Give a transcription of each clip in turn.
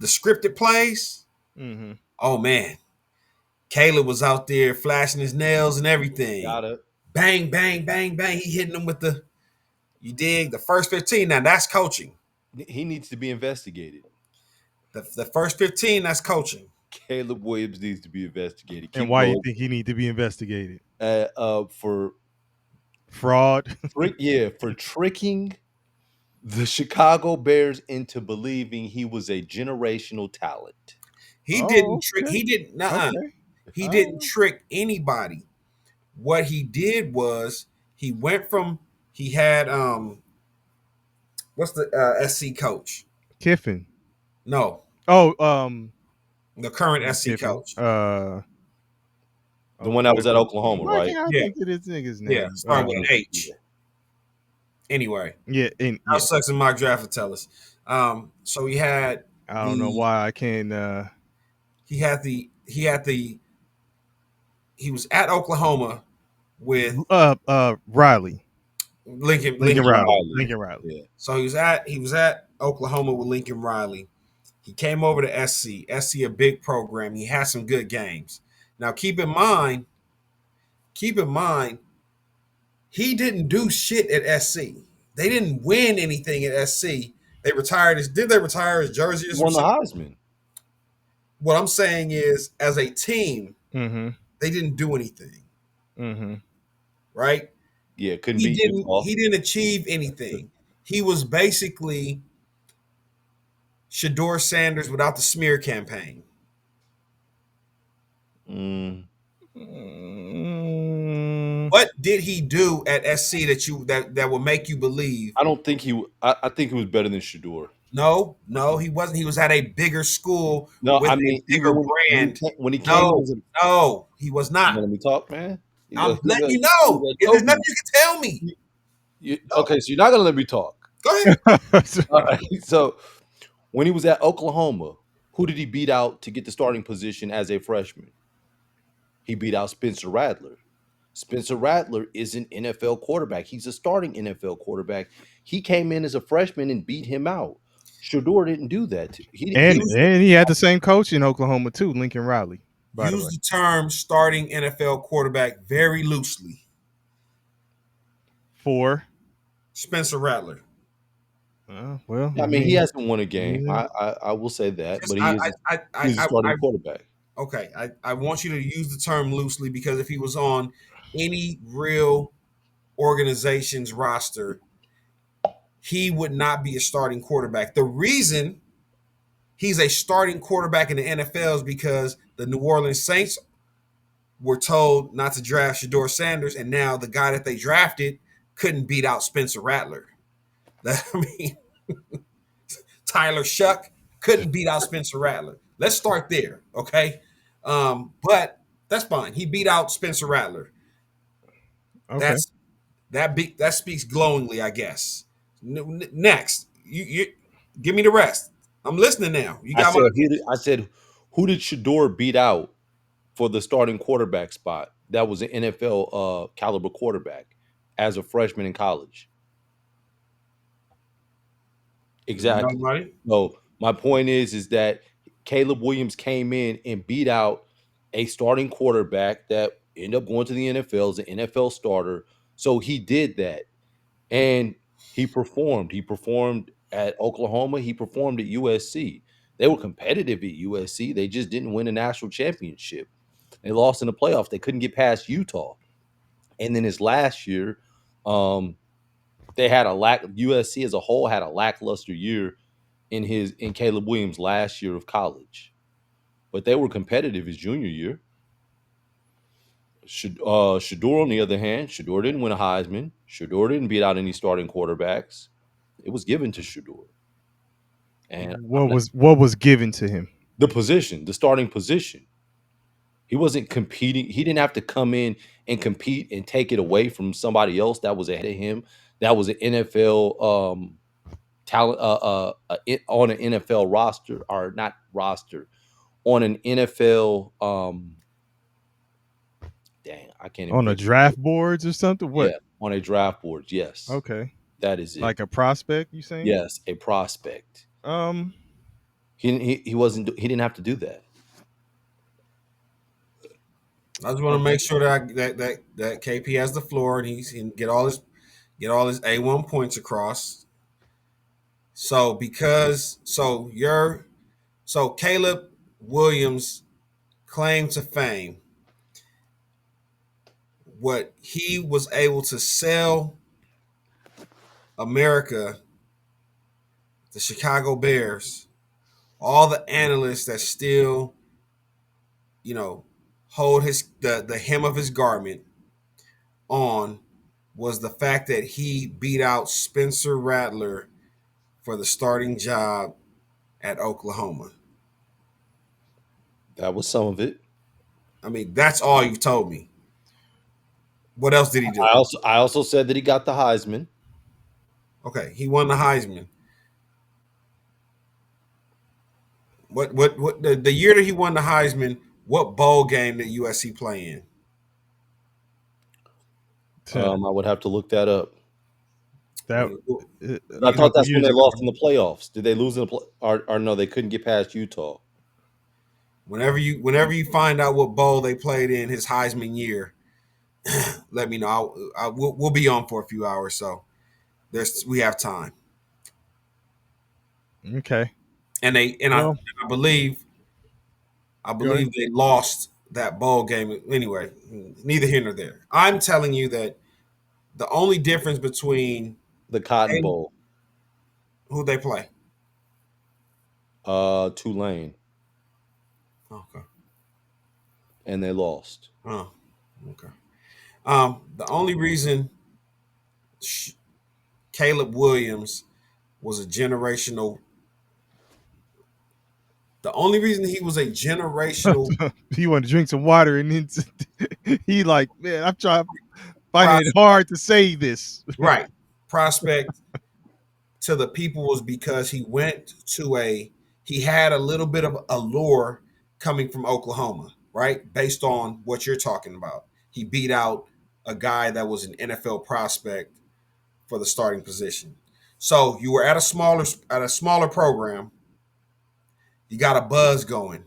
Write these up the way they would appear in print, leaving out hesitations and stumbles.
the scripted plays. Mm-hmm. Oh man, Caleb was out there flashing his nails and everything. Got it. Bang, bang, bang, bang. He hitting them with the, you dig, the first 15. Now that's coaching. He needs to be investigated. The first 15, that's coaching. Caleb Williams needs to be investigated. And Keep why you going. think he need to be investigated? For Fraud. for tricking the Chicago Bears into believing he was a generational talent. He Oh, didn't trick. okay. He didn't. Nuh-uh. Okay. He didn't trick anybody. What he did was he went from, he had what's the SC coach? Kiffin. No, Oh, the current not SC Kiffin. coach. The one that was at Oklahoma, Why right? can't I Yeah, think of this nigga's yeah. name? Start with an H. Anyway, Yeah, how sucks in mock draft will tell us. So he had I don't know the why I can't. he was at Oklahoma with Riley, Lincoln Lincoln Riley. Riley, Riley. Lincoln Riley. Yeah. So he was at Oklahoma with Lincoln Riley. He came over to SC. SC, a big program. He had some good games. Now keep in mind, he didn't do shit at SC. They didn't win anything at SC. They retired his, did they retire his jersey or He some won the shit? Heisman. What I'm saying is, as a team, Mm-hmm. they didn't do anything. Mm-hmm. Right? Yeah, couldn't beat Utah. He didn't achieve anything. He was basically Shador Sanders without the smear campaign. Mm. What did he do at SC that will make you believe? I don't think he. I think he was better than Shador. No, he wasn't. He was at a bigger school No, with I a mean bigger even brand. when he came as a, No, he was you not. let me talk, man. I'm letting you know. If there's nothing you can tell me. No. Okay, so you're not gonna let me talk. Go ahead. All right. So when he was at Oklahoma, who did he beat out to get the starting position as a freshman? He beat out Spencer Rattler. Spencer Rattler is an NFL quarterback. He's a starting NFL quarterback. He came in as a freshman and beat him out. Shador didn't do that. And he had the same coach in Oklahoma too, Lincoln Riley. By the way, Use the term starting NFL quarterback very loosely. for Spencer Rattler. well, I mean, he hasn't won a game. I will say that, but he's a starting quarterback. Okay, I want you to use the term loosely because if he was on any real organization's roster, he would not be a starting quarterback. The reason he's a starting quarterback in the NFL is because the New Orleans Saints were told not to draft Shador Sanders, and now the guy that they drafted couldn't beat out Spencer Rattler. I mean, Tyler Shuck couldn't beat out Spencer Rattler. Let's start there, okay? But that's fine. He beat out Spencer Rattler. Okay. That speaks glowingly, I guess. Next, you give me the rest. I'm listening now. You got I said, who did Shador beat out for the starting quarterback spot? That was an NFL caliber quarterback as a freshman in college. Exactly. Nobody? So my point is that Caleb Williams came in and beat out a starting quarterback that ended up going to the NFL as an NFL starter. So he did that. And he performed. He performed at Oklahoma. He performed at USC. They were competitive at USC. They just didn't win a national championship. They lost in the playoffs. They couldn't get past Utah. And then his last year, they had a USC as a whole had a lackluster year in Caleb Williams' last year of college. But they were competitive his junior year. Shador, on the other hand, Shador didn't win a Heisman. Shador didn't beat out any starting quarterbacks. It was given to Shador. And what was given to him? The position, the starting position. He wasn't competing. He didn't have to come in and compete and take it away from somebody else that was ahead of him. That was an NFL talent on an NFL roster, or not roster, on an NFL. Dang, I can't even On a draft boards or something. What? Yeah, on a draft board. Yes. Okay. That is it. Like a prospect, you saying? Yes, a prospect. He wasn't. He didn't have to do that. I just want to Okay. make sure that KP has the floor and he can get all his A1 points across. So Caleb Williams' claim to fame, what he was able to sell America, the Chicago Bears, all the analysts that still, you know, hold the hem of his garment on, was the fact that he beat out Spencer Rattler for the starting job at Oklahoma. That was some of it. I mean, that's all you've told me. What else did he do? I also said that he got the Heisman. Okay, he won the Heisman. What the year that he won the Heisman, what bowl game did USC play in? I would have to look that up. I That mean, But I you know, thought that's when years they ago. lost in the playoffs. Did they lose in the or no? They couldn't get past Utah. whenever you find out what bowl they played in his Heisman year, let me know. We'll be on for a few hours, so we have time. Okay. And Well, I believe go ahead. they lost that bowl game anyway. Neither here nor there. I'm telling you that the only difference between The Cotton Bowl. who they play. Tulane, Okay. and they lost. Oh, okay. The only reason Caleb Williams was a generational. The only reason he was a generational He wanted to drink some water, and then he like, man, I'm trying finding it pros- hard to say this. right prospect to the people was because he had a little bit of allure coming from Oklahoma, right? Based on what you're talking about. He beat out a guy that was an NFL prospect for the starting position. So you were at a smaller program. You got a buzz going.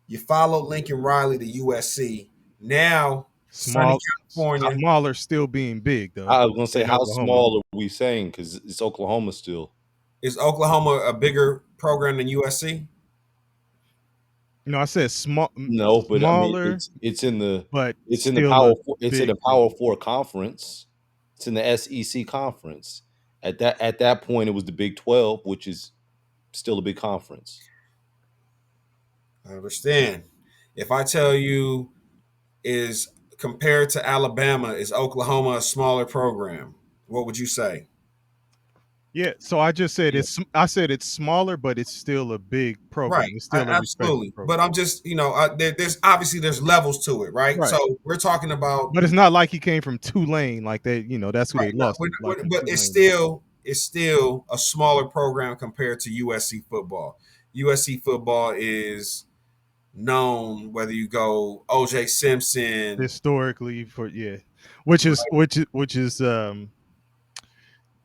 You followed Lincoln Riley to USC. Now, sunny Small, California. smaller, still being big though I was gonna say, in how Oklahoma. small are we saying? Because it's Oklahoma still. Is Oklahoma a bigger program than USC? I said No, but I mean, smaller, it's in the but it's in the still a power four, it's in big the program. Power Four conference. It's in the SEC conference. At that point, it was the Big 12, which is still a big conference. I understand. If I tell you, is compared to Alabama, is Oklahoma a smaller program? What would you say? Yeah, so I just said Yeah. I said it's smaller, but it's still a big program. Right, It's still a respected absolutely. But program. I'm just, there's obviously there's levels to it, right? Right. So we're talking about, But it's not like he came from Tulane, like they, that's who right? they No, lost to, like from but it's Tulane. still a smaller program compared to USC football. USC football is known, whether you go OJ Simpson, Historically, for which is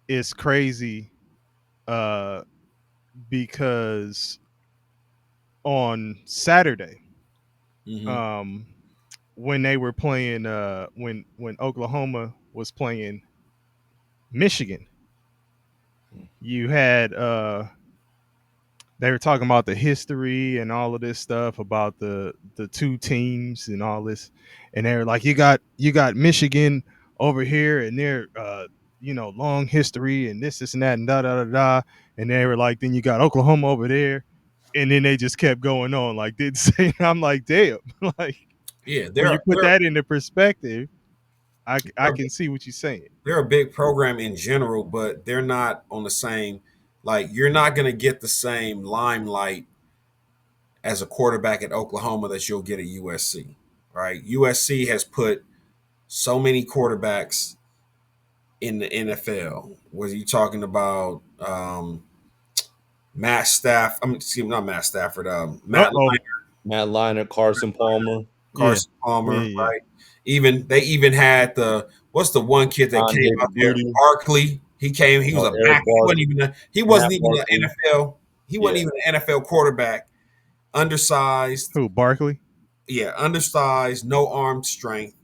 is crazy, uh, because on Saturday, mhm. um, when they were playing, when Oklahoma was playing Michigan, you had they were talking about the history and all of this stuff about the two teams and all this, and they were like, you got Michigan over here, and they're long history and this and that and da da da da, and they were like, then you got Oklahoma over there, and then they just kept going on like did say, I'm like, damn, like Yeah, when you they're put they're that into perspective, I they're can see what you're saying. they're a big program in general, but they're not on the same. Like, you're not going to get the same limelight as a quarterback at Oklahoma that you'll get at USC, right? USC has put so many quarterbacks in the NFL. Whether you're talking about Matt Staff, I mean, excuse me, not Matt Stafford, Uh Matt oh. Matt Leinart, Carson Palmer, Yeah. Carson Yeah. Palmer, Yeah. right? They even had what's the one kid that John came out David there? Moody, Barkley. He came. He was a Eric back. He wasn't Barkley, even. He Matt wasn't even an Barkley, NFL. He wasn't Yeah. even an NFL quarterback. Undersized, Who, Barkley? yeah, undersized, no arm strength,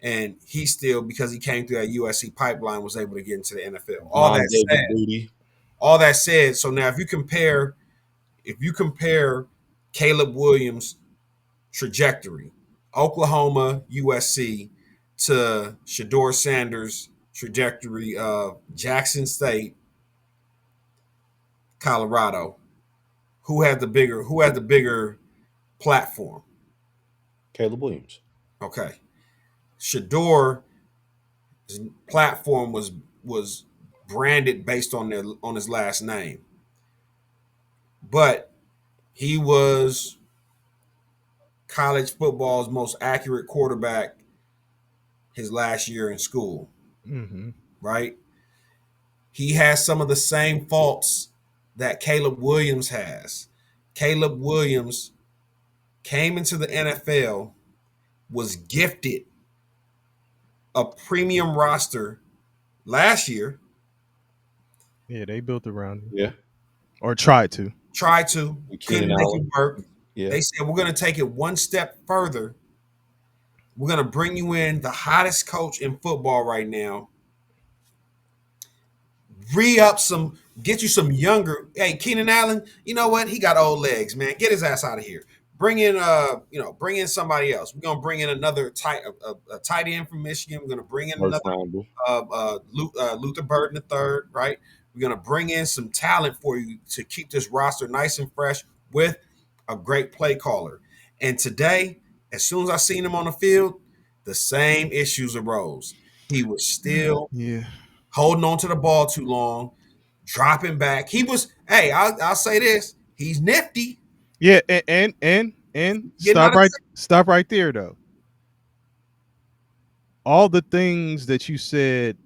and he still, because he came through that USC pipeline, was able to get into the NFL. Von David Booty. All that said, so now if you compare Caleb Williams' trajectory, Oklahoma, USC, to Shador Sanders' trajectory of Jackson State, Colorado, who had the bigger platform? Caleb Williams. Okay. Shador's platform was branded based on his last name. But he was college football's most accurate quarterback his last year in school, Mm-hmm. right? He has some of the same faults that Caleb Williams has. Caleb Williams came into the NFL, was gifted a premium roster last year, Yeah, they built around him. Yeah. Or tried to. tried to, With Keenan couldn't make it Allen. work. Yeah. They said, we're going to take it one step further. We're going to bring you in the hottest coach in football right now, re-up some, get you some younger. Hey, Keenan Allen, you know what? He got old legs, man. Get his ass out of here. Bring in somebody else. We're gonna bring in another a tight end from Michigan. We're gonna bring in First another rounder. Luther Burden the third, right? We're gonna bring in some talent for you to keep this roster nice and fresh with a great play caller. And today, as soon as I seen him on the field, the same issues arose. He was still Yeah. holding on to the ball too long, dropping back. He was, hey, I'll say this, he's nifty, Yeah, and getting out of stop right there though. All the things that you said,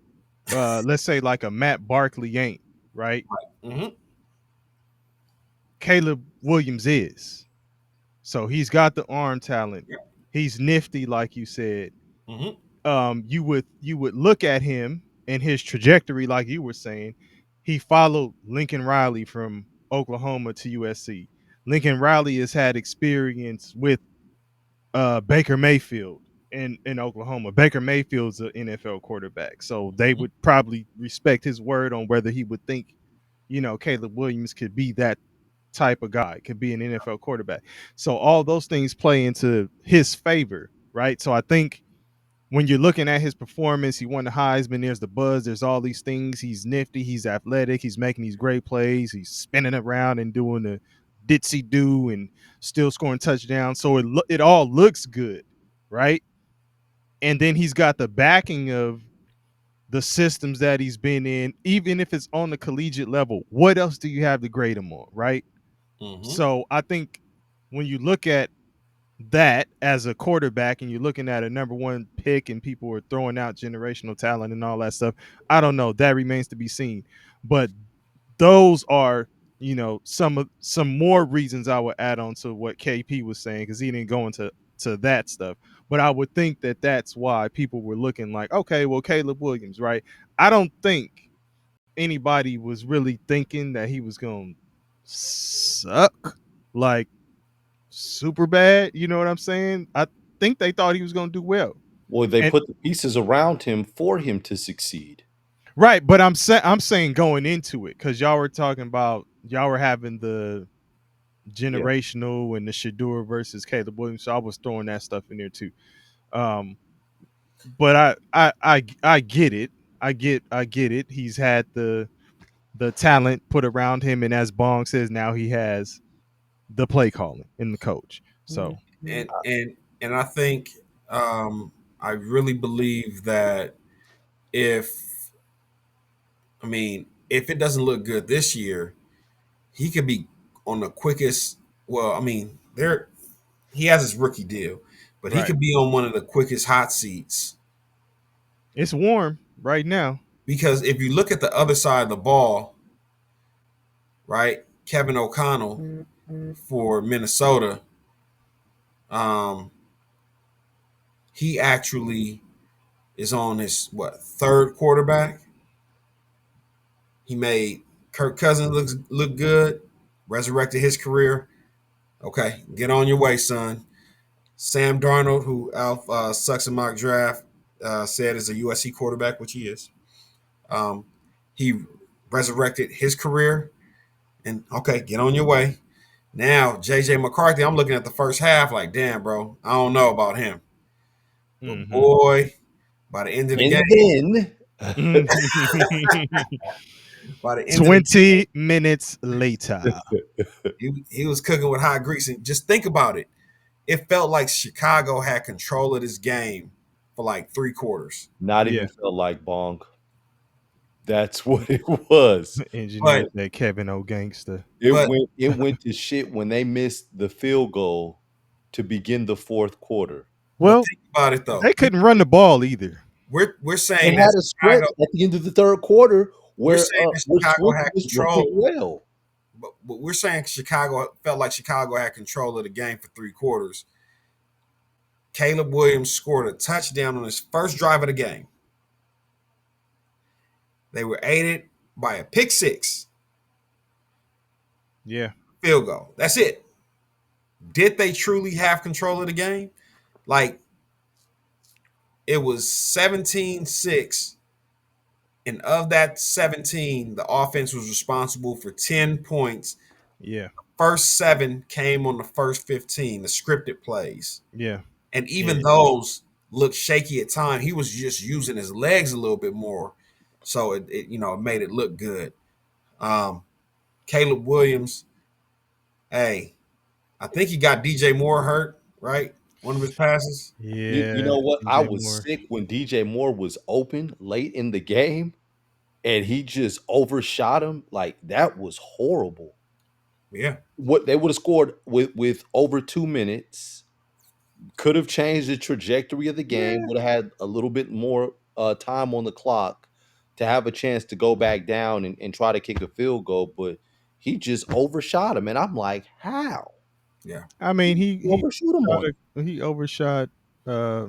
let's say like a Matt Barkley ain't, right? mm-hmm, Caleb Williams is. So he's got the arm talent. He's nifty, like you said. mm-hmm, You would look at him and his trajectory, like you were saying. He followed Lincoln Riley from Oklahoma to USC. Lincoln Riley has had experience with Baker Mayfield in Oklahoma. Baker Mayfield's an NFL quarterback, so they mm-hmm, would probably respect his word on whether he would think, Caleb Williams could be that type of guy, could be an NFL quarterback. So all those things play into his favor, right? So I think when you're looking at his performance, he won the Heisman. There's the buzz. There's all these things. He's nifty. He's athletic. He's making these great plays. He's spinning around and doing the ditsy do and still scoring touchdowns. So it all looks good, right? And then he's got the backing of the systems that he's been in, even if it's on the collegiate level. What else do you have to grade him on, right? mm-hmm, So I think when you look at that as a quarterback and you're looking at a number one pick and people are throwing out generational talent and all that stuff, I don't know. That remains to be seen. But those are, some more reasons I would add on to what KP was saying because he didn't go into that stuff. But I would think that that's why people were looking like, okay, well, Caleb Williams, right? I don't think anybody was really thinking that he was going to suck like super bad. You know what I'm saying? I think they thought he was going to do well. Well, they And put the pieces around him for him to succeed. right, but I'm saying going into it because y'all were talking about y'all were having the Yeah. generational and the Shador versus Caleb Williams, so I was throwing that stuff in there too. Um, but I get it. I get it. He's had the talent put around him, and as Bong says, now he has the play calling and the coach. So and I think I really believe that if if it doesn't look good this year, he could be on the quickest. Well, there he has his rookie deal, but he right, could be on one of the quickest hot seats it's warm right now. because if you look at the other side of the ball, right, Kevin O'Connell for Minnesota, um, he actually is on his third quarterback. He made Kirk Cousins look good. resurrected his career. Okay, get on your way, son. Sam Darnold, who Alf sucks in mock draft, said is a USC quarterback, which he is. Um, he resurrected his career, and okay, get on your way. Now, JJ McCarthy, I'm looking at the first half like, damn, bro, I don't know about him. But Mm-hmm. boy, by the end of the game, And then by the end of the 20 minutes later. he was cooking with hot grease. And just think about it. It felt like Chicago had control of this game for like 3 quarters. not Yeah. even felt like Bong. That's what it was. Engineers But that Kevin O gangster. but It went to shit when they missed the field goal to begin the fourth quarter. but Well, think about it they though. couldn't run the ball either. We're They saying that had a stretch Chicago at the end of the third quarter we're where saying that which Chicago Switzer had was running control, well. but we're saying Chicago felt like Chicago had control of the game for 3 quarters. Caleb Williams scored a touchdown on his first drive of the game. They were aided by a pick six Yeah. field goal. That's it. Did they truly have control of the game? Like it was 17-6, and of that 17, the offense was responsible for 10 points. Yeah. First 7 came on the first 15, the scripted plays. Yeah. And even And those looked shaky at times. He was just using his legs a little bit more. So it made it look good. Um, Caleb Williams, hey, I think he got DJ Moore hurt, right? One of his passes. You yeah, know what? I DJ was Moore. sick when DJ Moore was open late in the game and he just overshot him. Like that was horrible. Yeah, What they would have scored with over 2 minutes could have changed the trajectory of the game. Yeah. Would have had a little bit more time on the clock to have a chance to go back down and try to kick a field goal, but he just overshot him, and I'm like, how? yeah. I mean, You overshoot him on it. he overshot uh,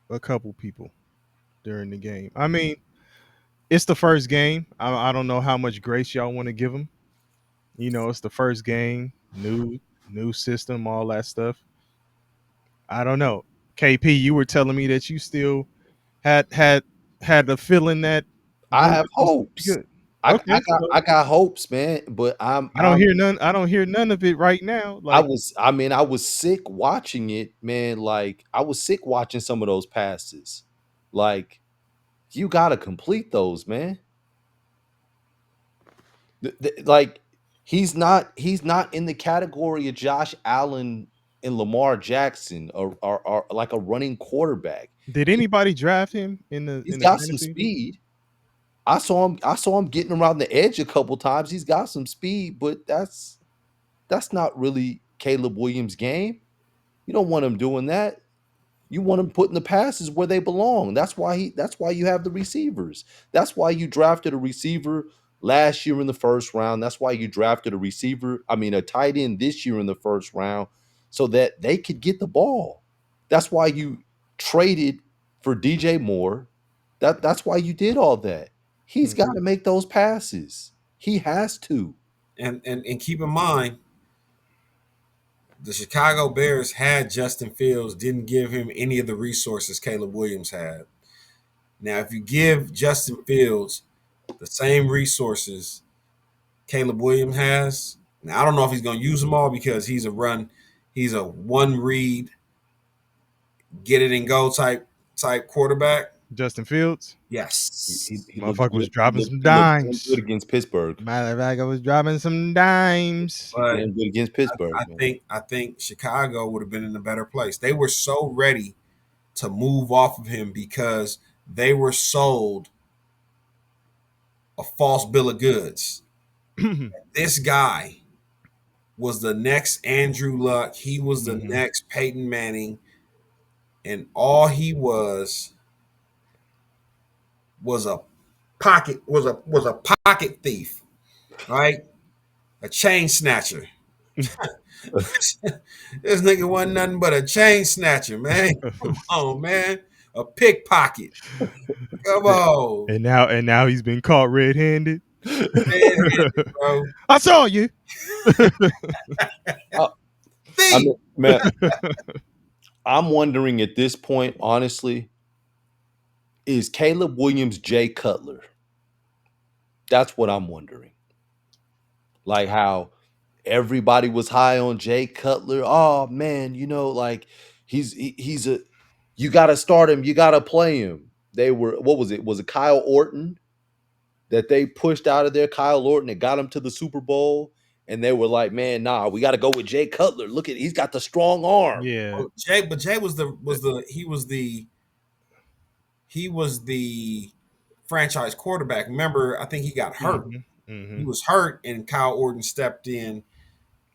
a couple people during the game. I mean, it's the first game. I don't know how much grace y'all want to give him. You know, it's the first game, new system, all that stuff. I don't know. KP, you were telling me that you still had had had the feeling that I Williams have was gonna be hopes. good. Okay, so I got hopes, man. But I don't hear none of it right now. Like, I was sick watching it, man. Like I was sick watching some of those passes. Like you got to complete those, man. Like he's not in the category of Josh Allen and Lamar Jackson or like a running quarterback. did He, anybody draft him in he's the got some fantasy? speed. I saw him getting around the edge a couple times. He's got some speed, but that's not really Caleb Williams' game. You don't want him doing that. You want him putting the passes where they belong. That's why you have the receivers. That's why you drafted a receiver last year in the first round. That's why you drafted a tight end this year in the first round so that they could get the ball. That's why you traded for DJ Moore. That's why you did all that. He's got Mhm. to make those passes. He has to. And keep in mind, the Chicago Bears had Justin Fields, didn't give him any of the resources Caleb Williams had. Now, if you give Justin Fields the same resources Caleb Williams has, now I don't know if he's going to use them all because he's a one read, get it and go type quarterback. Justin Fields, Yes, He looked motherfucker was good. dropping some He looked damn good dimes. against Pittsburgh. Motherfucker was dropping some dimes. He but damn good against Pittsburgh, man. I think Chicago would have been in a better place. They were so ready to move off of him because they were sold a false bill of goods. This guy was the next Andrew Luck. He was the Mhm. next Peyton Manning, and all he was a was a pocket thief, right? A chain snatcher. This nigga wasn't nothing but a chain snatcher, man. Come on, man. A pickpocket. Come on. And now he's been caught red-handed. Red-handed, bro. I saw you. I, I mean, Thief. man, I'm wondering at this point, honestly, is Caleb Williams Jay Cutler? That's what I'm wondering. Like how everybody was high on Jay Cutler. Oh man, like he's a you got to start him, you got to play him. They were what was it? Was it Kyle Orton that they pushed out of there? Kyle Orton that got him to the Super Bowl, and they were like, man, nah, we got to go with Jay Cutler. Look at he's got the strong arm. Yeah. But Jay was the franchise quarterback. Remember, I think he got hurt. Hmm. He Hmm. was hurt, and Kyle Orton stepped in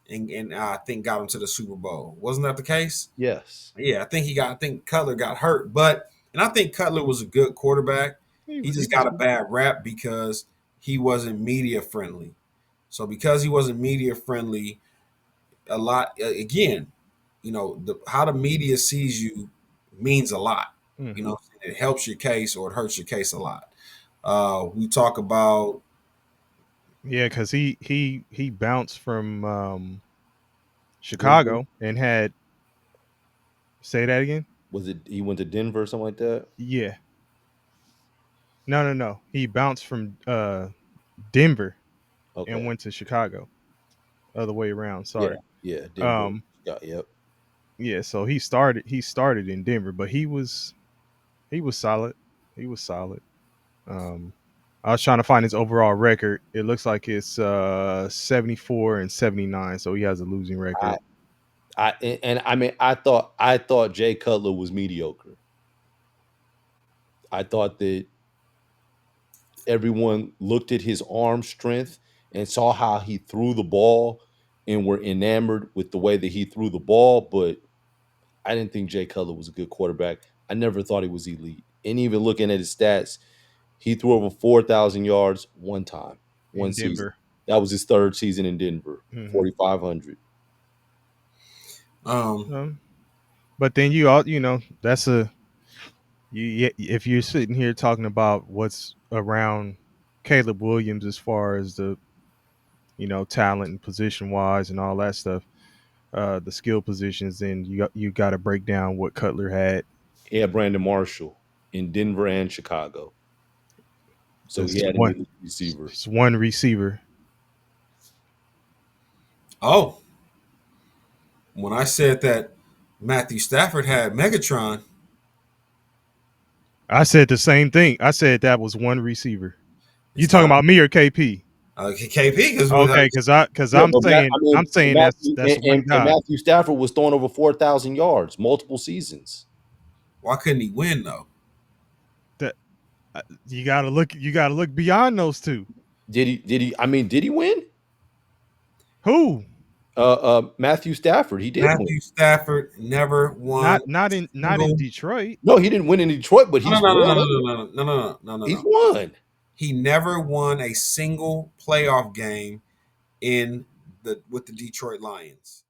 and I think got him to the Super Bowl. Wasn't that the case? Yes. Yeah, I think Cutler got hurt, and I think Cutler was a good quarterback. He He just was got a good. bad rap because he wasn't media friendly. So because he wasn't media friendly, a lot again, how the media sees you means a lot. Hmm. It helps your case or it hurts your case a lot. We talk about Yeah, because he bounced from Denver. Chicago and had say that again. Was it he went to Denver or something like that? Yeah, no, no, no. He bounced from Denver and Okay. went to Chicago. Other way around. Yeah. Sorry. Yeah. Denver. Um, Yep. yeah. So he started in Denver, but he was solid. He was solid. Um, I was trying to find his overall record. It looks like it's 74-79, so he has a losing I record. and I mean I thought Jay Cutler was mediocre. I thought that everyone looked at his arm strength and saw how he threw the ball and were enamored with the way that he threw the ball, but I didn't think Jay Cutler was a good quarterback. I never thought he was elite. And even looking at his stats, he threw over 4,000 yards one time, one In season. Denver. That was his third season in Denver, Hmm. 4,500. um, Um, but then that's if you're sitting here talking about what's around Caleb Williams as far as the talent and position wise and all that stuff, the skill positions, then you got to break down what Cutler had. He had Brandon Marshall in Denver and Chicago. So he That's had an one. elite receiver. It's one receiver. oh, when I said that Matthew Stafford had Megatron, I said the same thing. I said that was one receiver. You it's talking not about me or KP? KP because Okay, because Yeah, I'm but saying I'm saying that's Matthew that's one and guy. Matthew Stafford was throwing over 4,000 yards multiple seasons. why couldn't he win though? That you gotta look beyond those two. Did he win? Who? Matthew Stafford, he did win. Matthew Stafford never won Not a not in not in single. Detroit. No, he didn't win in Detroit, but No, no, he's no, no, won. no, no, no, no, no, no, no, no, He's no. won. He never won a single playoff game in the with the Detroit Lions.